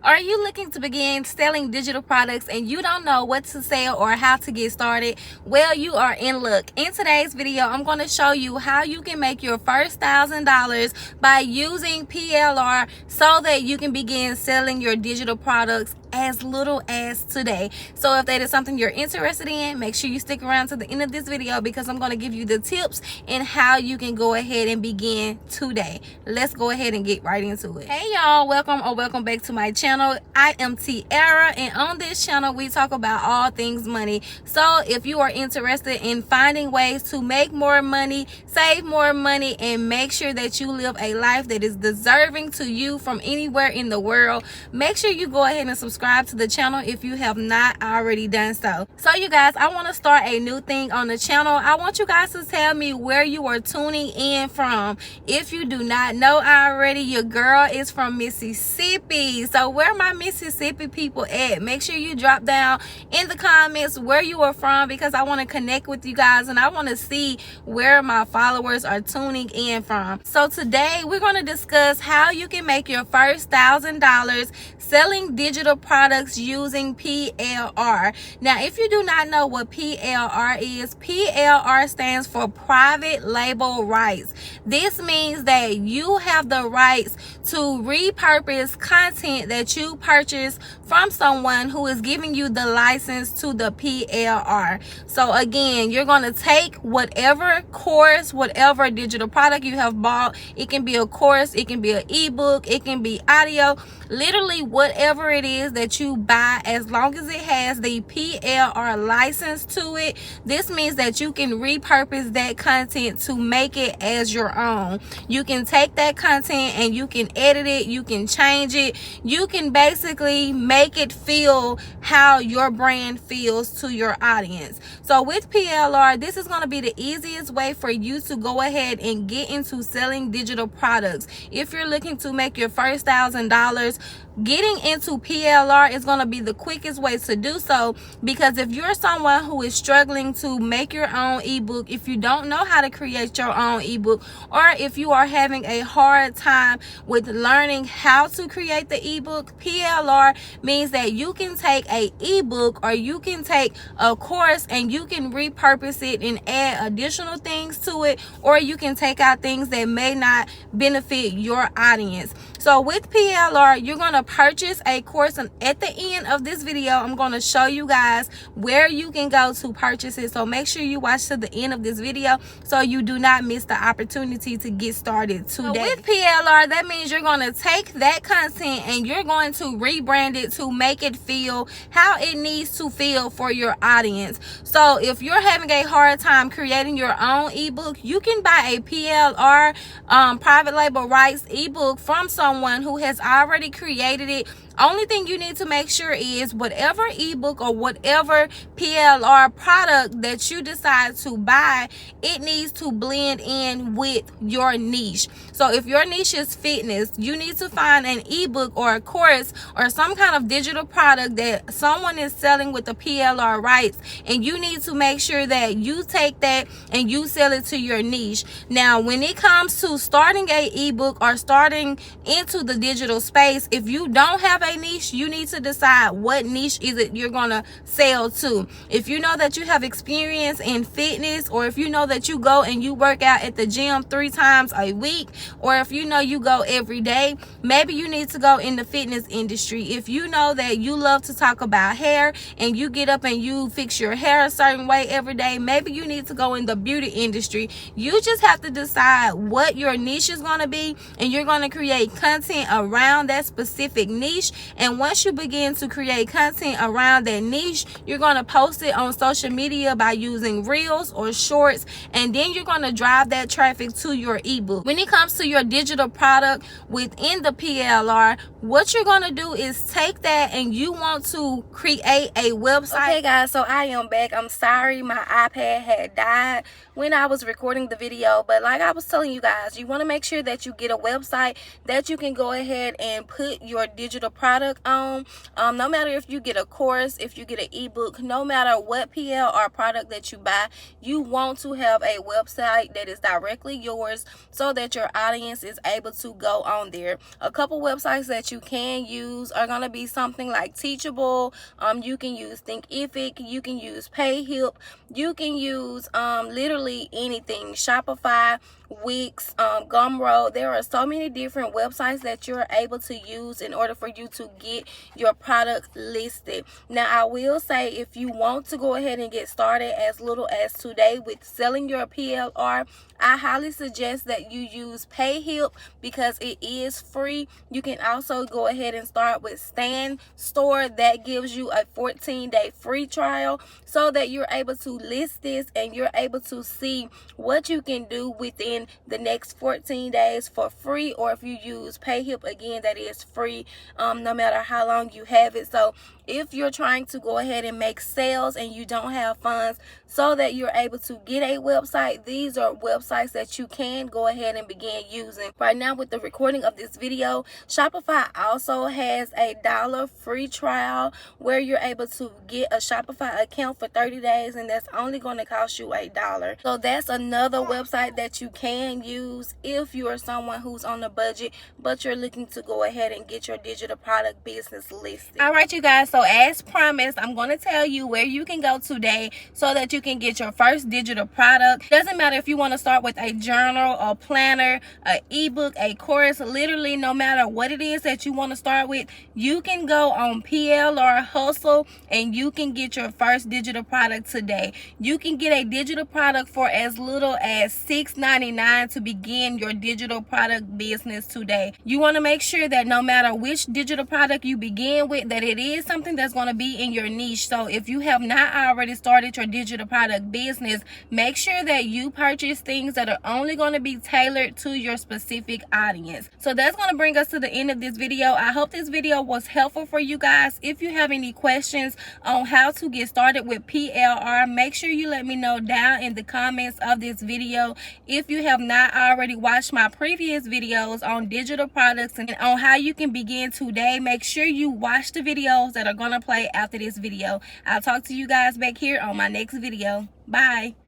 Are you looking to begin selling digital products and you don't know what to sell or how to get started? Well, you are in luck. In today's video, I'm going to show you how you can make your first $1,000 by using PLR so that you can begin selling your digital products as little as today. So if that is something you're interested in, make sure you stick around to the end of this video because I'm going to give you the tips and how you can go ahead and begin today. Let's go ahead and get right into it. Hey y'all, welcome back to my channel. I am Teara, and on this channel we talk about all things money. So if you are interested in finding ways to make more money, save more money, and make sure that you live a life that is deserving to you from anywhere in the world, make sure you go ahead and subscribe to the channel if you have not already done so. So you guys, I want to start a new thing on the channel. I want you guys to tell me where you are tuning in from. If you do not know already, your girl is from Mississippi. So where my Mississippi people at? Make sure you drop down in the comments where you are from, because I want to connect with you guys and I want to see where my followers are tuning in from. So today we're going to discuss how you can make your first $1,000 selling digital products using PLR. Now, if you do not know what PLR is, PLR stands for private label rights. This means that you have the rights to repurpose content that you purchase from someone who is giving you the license to the PLR. So again, you're going to take whatever course, whatever digital product you have bought. It can be a course, it can be an ebook, it can be audio, literally whatever it is that you buy, as long as it has the PLR license to it. This means that you can repurpose that content to make it as your own. You can take that content and you can edit it, you can change it, you can basically make it feel how your brand feels to your audience. So with PLR, this is going to be the easiest way for you to go ahead and get into selling digital products. If you're looking to make your first $1,000, getting into PLR is going to be the quickest way to do so, because if you're someone who is struggling to make your own ebook, if you don't know how to create your own ebook, or if you are having a hard time with learning how to create the ebook, PLR means that you can take a ebook or you can take a course and you can repurpose it and add additional things to it, or you can take out things that may not benefit your audience. So with PLR, you're going to purchase a course, and at the end of this video I'm going to show you guys where you can go to purchase it. So make sure you watch to the end of this video so you do not miss the opportunity to get started today. So with PLR, that means you're going to take that content and you're going to rebrand it to make it feel how it needs to feel for your audience. So if you're having a hard time creating your own ebook, you can buy a PLR private label rights ebook from someone who has already created it. Only thing you need to make sure is whatever ebook or whatever PLR product that you decide to buy, it needs to blend in with your niche. So if your niche is fitness, you need to find an ebook or a course or some kind of digital product that someone is selling with the PLR rights, and you need to make sure that you take that and you sell it to your niche. Now, when it comes to starting a ebook or starting into the digital space, if you don't have a niche, you need to decide what niche is it you're gonna sell to. If you know that you have experience in fitness, or if you know that you go and you work out at the gym 3 times a week, or if you know you go every day, maybe you need to go in the fitness industry. If you know that you love to talk about hair and you get up and you fix your hair a certain way every day, maybe you need to go in the beauty industry. You just have to decide what your niche is going to be, and you're going to create content around that specific niche. And once you begin to create content around that niche, you're going to post it on social media by using reels or shorts, and then you're going to drive that traffic to your ebook. When it comes to your digital product within the PLR, what you're going to do is take that and you want to create a website. Okay guys, so I am back. I'm sorry my iPad had died when I was recording the video, but like I was telling you guys, you want to make sure that you get a website that you you can go ahead and put your digital product on. No matter if you get a course, if you get an ebook, no matter what PLR product that you buy, you want to have a website that is directly yours so that your audience is able to go on there. A couple websites that you can use are going to be something like Teachable. You can use Thinkific, you can use PayHip, you can use literally anything. Shopify, Wix, Gumroad. There are so many different websites that you're able to use in order for you to get your product listed. Now, I will say, if you want to go ahead and get started as little as today with selling your PLR, I highly suggest that you use PayHip because it is free. You can also go ahead and start with Stand Store. That gives you a 14-day free trial so that you're able to list this and you're able to see what you can do within the next 14 days for free. Or if you use PayHip, again, that is free no matter how long you have it. So if you're trying to go ahead and make sales and you don't have funds so that you're able to get a website, these are websites that you can go ahead and begin using. Right now, with the recording of this video, Shopify also has a $1 free trial where you're able to get a Shopify account for 30 days, and that's only going to cost you $1. So that's another website that you can use if you are someone who's on a budget but you're looking to go ahead and get your digital product business listed. All right, you guys, so as promised, I'm going to tell you where you can go today so that you can get your first digital product. Doesn't matter if you want to start with a journal, a planner, an ebook, a course, literally no matter what it is that you want to start with, you can go on PLR Hustle and you can get your first digital product today. You can get a digital product for as little as $6.99 to begin your digital product business today. You want to make sure that no matter which digital product you begin with, that it is something that's going to be in your niche. So if you have not already started your digital product business, make sure that you purchase things that are only going to be tailored to your specific audience. So that's going to bring us to the end of this video. I hope this video was helpful for you guys. If you have any questions on how to get started with PLR, make sure you let me know down in the comments of this video. If you have not already watched my previous videos on digital products and on how you can begin today, make sure you watch the videos that are going to play after this video. I'll talk to you guys back here on my next video. Bye.